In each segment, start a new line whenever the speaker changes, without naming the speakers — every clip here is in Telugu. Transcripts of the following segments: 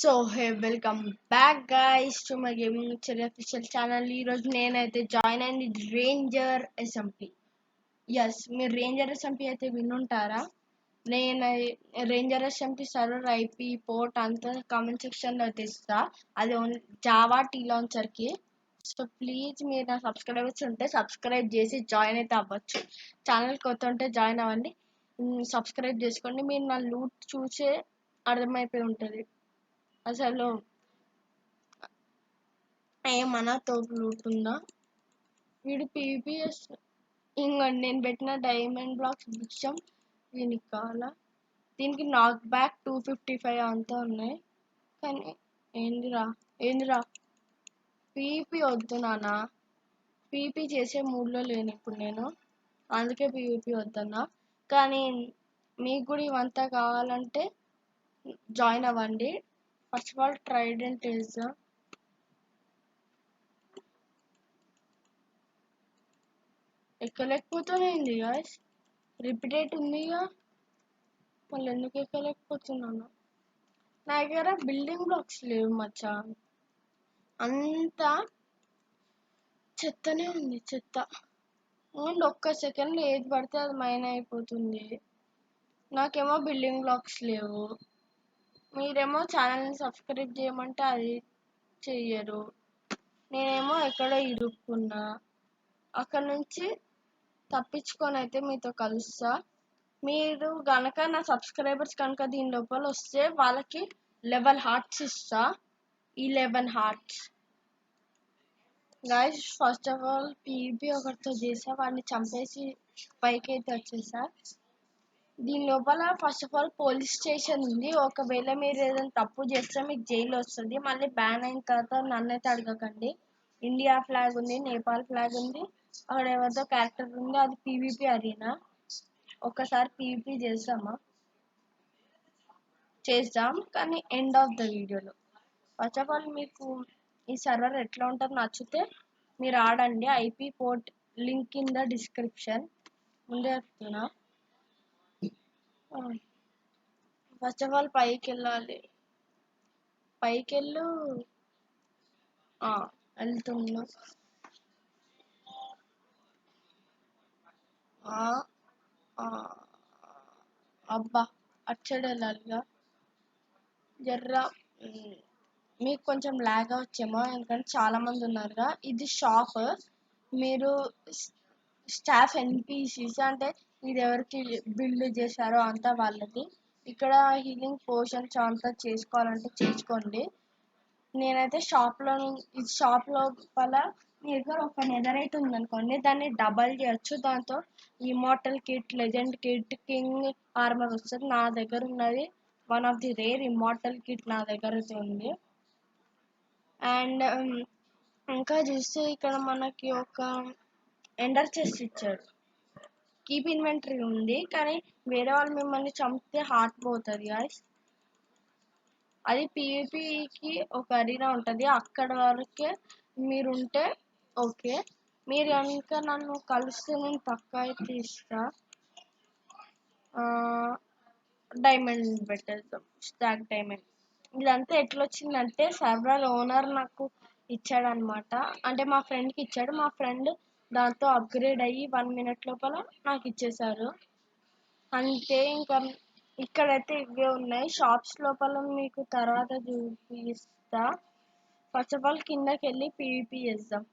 So hey welcome back guys to my Gaming Cherry official channel. ఈరోజు నేనైతే జాయిన్ అయింది రేంజర్ ఎస్ఎంపి. మీరు రేంజర్ ఎస్ఎంపి అయితే వినుంటారా? నేను Ranger SMP server IP port అంతా కామెంట్ సెక్షన్లో అయితే ఇస్తా. అది ఓన్లీ జావా టీ లాంచర్కి. సో ప్లీజ్ మీరు నా సబ్స్క్రైబర్స్ ఉంటే సబ్స్క్రైబ్ చేసి జాయిన్ అయితే అవ్వచ్చు. ఛానల్ కొత్త ఉంటే జాయిన్ అవ్వండి, సబ్స్క్రైబ్ చేసుకోండి. మీరు నా లూట్ చూసే అర్థమైపోయి ఉంటుంది అసలు ఏమన్నా తోపు లూట్ ఉందా. వీడు పీవీఎస్ ఇంకోండి, నేను పెట్టిన డైమండ్ బ్లాక్స్ బిచ్చం వీనికి కావాలా. దీనికి నాక్ బ్యాక్ 255 అంతా ఉన్నాయి. కానీ ఏందిరా పీవీపీ వద్దు నాన్న. పీవీపీ చేసే మూడ్లో లేను ఇప్పుడు నేను, అందుకే పీవీపీ వద్దన్నా. కానీ మీకు కూడా ఇవంతా కావాలంటే జాయిన్ అవ్వండి. ఫస్ట్ ఆఫ్ ఆల్ ట్రైడెంట్ ఎక్కలేకపోతానేంది గాయస్, రిపీటేట్ ఉందిగా, మళ్ళీ ఎందుకు ఎక్కలేకపోతున్నాను? నా దగ్గర బిల్డింగ్ బ్లాక్స్ లేవు మచ్చా, అంతా చెత్తనే ఉంది, చెత్త. అండ్ ఒక్క సెకండ్లో ఏది పడితే అది మైన్ అయిపోతుంది. నాకేమో బిల్డింగ్ బ్లాక్స్ లేవు, మీరేమో ఛానల్ని సబ్స్క్రైబ్ చేయమంటే అది చెయ్యరు. నేనేమో ఎక్కడో ఇరుక్కున్నా, అక్కడ నుంచి తప్పించుకొని అయితే మీతో కలుస్తా. మీరు గనక నా సబ్స్క్రైబర్స్ కనుక దీని లోపల వస్తే వాళ్ళకి 11 హార్ట్స్ ఇస్తా. 11 hearts guys. First of all PVP ఒకరితో చేసా, వాడిని చంపేసి పైకి అయితే వచ్చేసా. దీని లోపల first of all police station ఉంది. ఒకవేళ మీరు ఏదైనా తప్పు చేస్తే మీకు జైలు వస్తుంది. మళ్ళీ బ్యాన్ అయిన తర్వాత నన్నైతే అడగకండి. ఇండియా ఫ్లాగ్ ఉంది, నేపాల్ ఫ్లాగ్ ఉంది, అక్కడ ఎవరితో క్యారెక్టర్ ఉంది, అది పీవీపీ అరీనా. ఒకసారి పీవీపీ చేద్దాం కానీ ఎండ్ ఆఫ్ ద వీడియోలో. ఫస్ట్ ఆఫ్ ఆల్ మీకు ఈ సర్వర్ ఎట్లా ఉంటుందో నచ్చితే మీరు ఆడండి. IP port link in the description ముందే చెప్తున్నా. ఫస్ట్ ఆఫ్ ఆల్ పైకి వెళ్ళాలి. పైకి వెళ్తున్నా. అబ్బా అచ్చడు వెళ్ళాలిగా జర్రా. మీకు కొంచెం లాగ్ వచ్చేమో, ఎందుకంటే చాలా మంది ఉన్నారుగా. ఇది షాప్, మీరు స్టాఫ్ ఎన్పిసిస్ అంటే ఇది ఎవరికి బిల్డ్ చేశారో అంతా వాళ్ళది. ఇక్కడ హీలింగ్ పోషన్స్ అంతా చేసుకోవాలంటే చేసుకోండి. నేనైతే ఈ షాప్ లోపల మీ దగ్గర ఒక నెదరైట్ ఉందనుకోండి, దాన్ని డబల్ చేయొచ్చు. దాంతో immortal kit, legend kit, king armour వస్తుంది. నా దగ్గర ఉన్నది one of the rare immortal kit నా దగ్గర అయితే ఉంది. అండ్ ఇంకా చూస్తే ఇక్కడ మనకి ఒక ఎండర్ చెస్ట్ ఇచ్చాడు. కీప్ ఇన్వెంటరీ ఉంది, కానీ వేరే వాళ్ళు మిమ్మల్ని చంపితే హార్ట్ పోతుంది గాయస్. అది పీవీపీకి ఒక అరీనా ఉంటుంది, అక్కడ వరకే మీరుంటే ఓకే. మీరు కనుక నన్ను కలిస్తే నేను పక్కా అయితే ఇస్తా. డైమండ్ పెట్టేద్దాం, స్టాక్ డైమండ్. ఇదంతా ఎట్లా వచ్చిందంటే సర్వర్ ఓనర్ నాకు ఇచ్చాడనమాట. అంటే మా ఫ్రెండ్కి ఇచ్చాడు, మా ఫ్రెండ్ దాంతో అప్గ్రేడ్ అయ్యి 1 minute లోపల నాకు ఇచ్చేసారు. అంతే. ఇంకా ఇక్కడైతే ఇవే ఉన్నాయి. షాప్స్ లోపల మీకు తర్వాత చూపిస్తా. ఫస్ట్ ఆఫ్ ఆల్ కిందకి వెళ్ళి పీవీపీ చేద్దాం.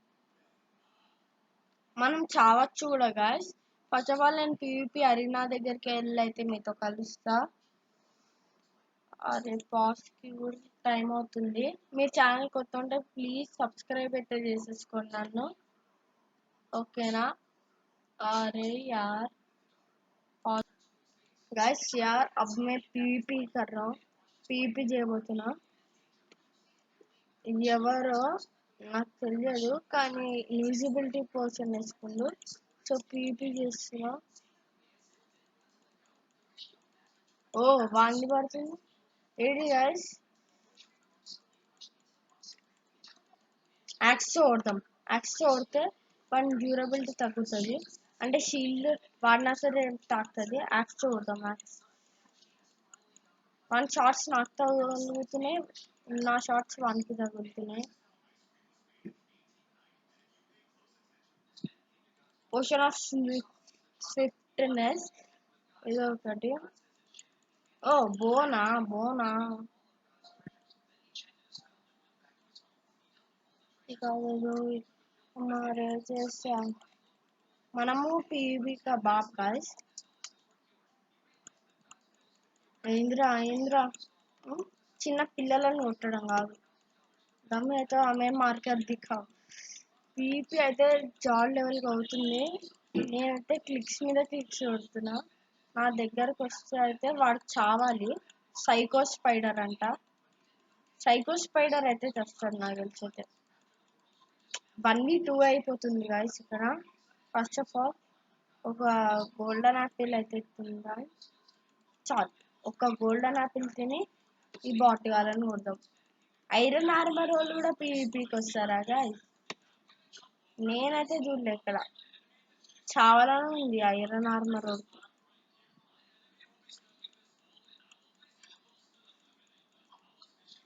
మనం చావచ్చు కూడా గాయస్. ఫస్ట్ ఆఫ్ ఆల్ నేను పీవీపీ అరీనా దగ్గరికి వెళ్ళి అయితే మీతో కలుస్తా. అదే పాస్కి కూడా టైం అవుతుంది. మీరు ఛానల్ కొత్త ఉంటే ప్లీజ్ సబ్స్క్రైబ్ అయితే చేసేసుకోండి నన్ను, ఓకేనా? अरे यार गाइस यार, अब मैं पीवीपी कर रहा हूँ, పీవీపీ చేయబోతున్నా. ఎవరో నాకు తెలియదు, కానీ ఇన్విజిబిలిటీ పోర్షన్ వేసుకుండు. సో పీవీపీ చేస్తున్నా. ఓ వాంగి పడుతుంది ఏడి గాయస్. యాక్స్తో కొడతాం. యాక్స్తో కొడితే వన్ డ్యూరబిలిటీ తగ్గుతుంది, అంటే షీల్డ్ వాడినా సరే తాకుతుంది. యాక్స్తో కొడతాం. యాక్స్ 1 షాట్స్ నాకు తగులుతున్నాయి, నా షార్ట్స్ వానికి తగులుతున్నాయి. ఓషన్ ఆఫ్ స్విఫ్ట్నెస్ ఇది ఒకటి. ఓ బోనా బోనా ఇక మరి చేసా మనము పీవీ కబాబ్ గైస్. ఇంద్ర చిన్న పిల్లలను కొట్టడం కాదు. దమ్ము అయితే ఆమె మార్కెట్ దిఖా పీపీ అయితే జాడ్ లెవెల్కి అవుతుంది. నేనైతే క్లిక్స్ మీద క్లిక్స్ కొడుతున్నా. నా దగ్గరకు వస్తే అయితే వాడు చావాలి. సైకో స్పైడర్ అంట. సైకో స్పైడర్ అయితే తెస్తాడు నాకు తెలిసి అయితే. 1v2 అయిపోతుంది గాయస్ ఇక్కడ. ఫస్ట్ ఆఫ్ ఆల్ ఒక గోల్డెన్ యాపిల్ అయితే ఇస్తుందా చాలు. ఒక గోల్డెన్ యాపిల్ తిని ఈ బాట్ గాలని కొడదాం. ఐరన్ ఆర్మర్ వాళ్ళు కూడా పీవీపీకి వస్తారా గాయస్? నేనైతే చూడలే ఇక్కడ. చావాలని ఉంది ఐరన్ ఆర్మర్ వాళ్ళు.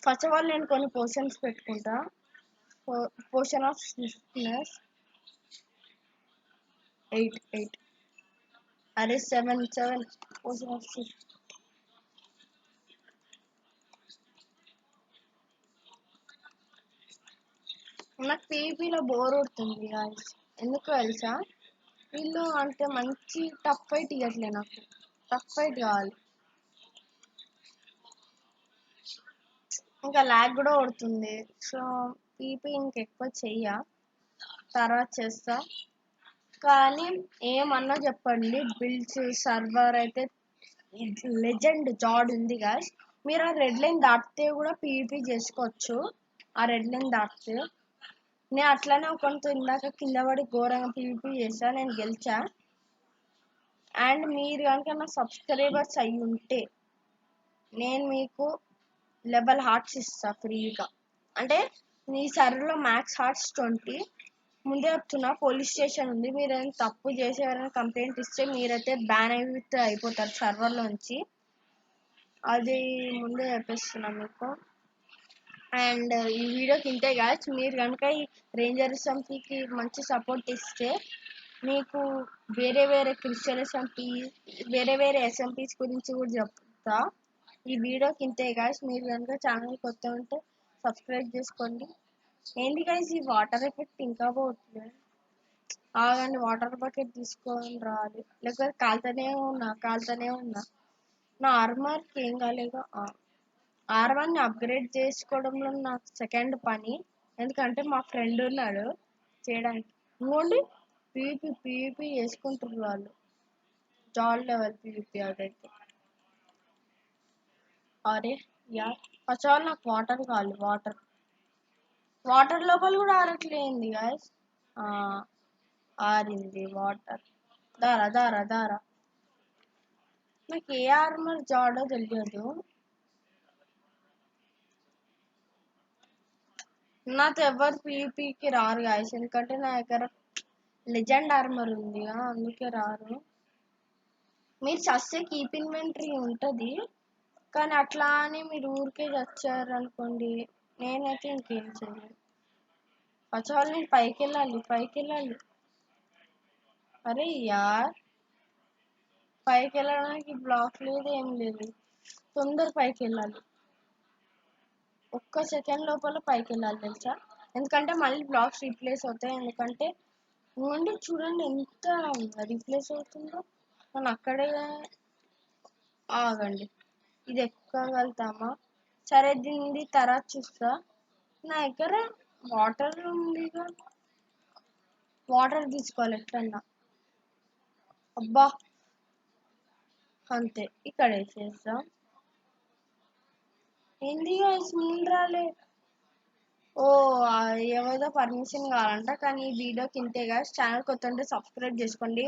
ఫస్ట్ ఆఫ్ ఆల్ నేను కొన్ని పోషన్స్ పెట్టుకుంటా. పోషన్ ఆఫ్ స్విఫ్ట్నెస్ 8 అరే 7 పోషన్ ఆఫ్ స్విఫ్ట్. నాకు పీవీపీలో బోర్ కొడుతుంది గాయస్. ఎందుకు తెలుసా? వీళ్ళు అంటే మంచి టఫ్ ఫైట్ ఇవ్వట్లే నాకు. టఫ్ ఫైట్ కావాలి. ఇంకా ల్యాగ్ కూడా కొడుతుంది. సో పీపీ ఇంకెక్కువ చెయ్య, తర్వాత చేస్తా. కానీ ఏమన్నా చెప్పండి, బిల్డ్స్ సర్వర్ అయితే లెజెండ్ జాడ్ ఉంది గాయస్. మీరు ఆ రెడ్ లైన్ దాటితే కూడా పీవీపీ చేసుకోవచ్చు. ఆ రెడ్ లైన్ దాటితే నేను అట్లానే ఒకరితో ఇందాక కింద పడి ఘోరంగా పీవీపీ చేసా, నేను గెలిచా. అండ్ మీరు కనుక నా సబ్స్క్రైబర్స్ అయ్యి ఉంటే నేను మీకు లెవెల్ హార్ట్స్ ఇస్తా ఫ్రీగా. అంటే మీ సర్వర్లో మ్యాక్స్ హార్ట్స్ 20. ముందే చెప్తున్నా, పోలీస్ స్టేషన్ ఉంది. మీరు ఏమైనా తప్పు చేసి ఎవరైనా కంప్లైంట్ ఇస్తే మీరైతే బ్యాన్ అయిపోతారు సర్వర్లోంచి. అది ముందే చెప్పేస్తున్నా మీకు. అండ్ ఈ వీడియోకి ఇంతే గాయస్. మీరు కనుక ఈ రేంజర్ ఎస్ఎంపీకి మంచి సపోర్ట్ ఇస్తే మీకు వేరే వేరే క్రిస్టియన్ ఎస్ఎంపీ, వేరే ఎస్ఎంపీస్ గురించి కూడా చెప్తా. ఈ వీడియోకి ఇంతే గాయస్. మీరు కనుక ఛానల్ కొత్త ఉంటే సబ్స్క్రైబ్ చేసుకోండి. ఏంటి గాయస్ ఈ వాటర్ ఎఫెక్ట్ ఇంకా పోవట్లేదు? ఆగండి, వాటర్ బకెట్ తీసుకొని రావాలి. లేకపోతే కాలుతూనే ఉన్నా. నా ఆర్మర్కి ఏం కాలేదు. R1ని అప్గ్రేడ్ చేసుకోవడంలో నాకు సెకండ్ పని. ఎందుకంటే మా ఫ్రెండ్ ఉన్నాడు చేయడానికి. ఇంకోండి పీవీపీ చేసుకుంటారు వాళ్ళు. జాల్ లెవెల్ పీవీపీ అదైతే. అరే ఫస్ట్ ఆల్ నాకు వాటర్ కావాలి. వాటర్ లోపల కూడా ఆరట్లేంది గాయస్. ఆరింది వాటర్. దారా నాకు ఏ ఆర్మర్ జాడో తెలియదు. నాతో ఎవరు పీవీపీకి రారు గాయస్, ఎందుకంటే నా దగ్గర లెజెండ్ ఆర్మర్ ఉంది, అందుకే రారు. మీరు చస్తే కీప్ ఇన్వెంటరీ ఉంటుంది, కానీ అట్లా అని మీరు ఊరికే చచ్చారు అనుకోండి, నేనైతే ఇంకేం చేయలేదు. ఫస్ట్ ఆఫ్ ఆల్ నేను పైకి వెళ్ళాలి. అరే పైకి వెళ్ళడానికి బ్లాక్ లేదు, ఏం లేదు. తొందర పైకి వెళ్ళాలి. ఒక్క సెకండ్ లోపల పైకి వెళ్ళాలి తెలుసా? ఎందుకంటే మళ్ళీ బ్లాక్స్ రీప్లేస్ అవుతాయి. ఎందుకంటే చూడండి ఎంత రీప్లేస్ అవుతుందో. మనం అక్కడే ఆగండి, ఇది ఎక్కగలుగుతామా? సరే, దీన్ని తర్వాత చూస్తా. నా దగ్గర వాటర్ ఉందిగా, వాటర్ తీసుకోవాలి ఎట్లన్నా. అబ్బా అంతే, ఇక్కడ వేసేస్తాం. ఏంది రాలే? ఓ ఎవరిదో పర్మిషన్ కావాలంట. కానీ ఈ వీడియోకి ఇంతే గాయస్. ఛానల్ కొత్త ఉంటే సబ్స్క్రైబ్ చేసుకోండి.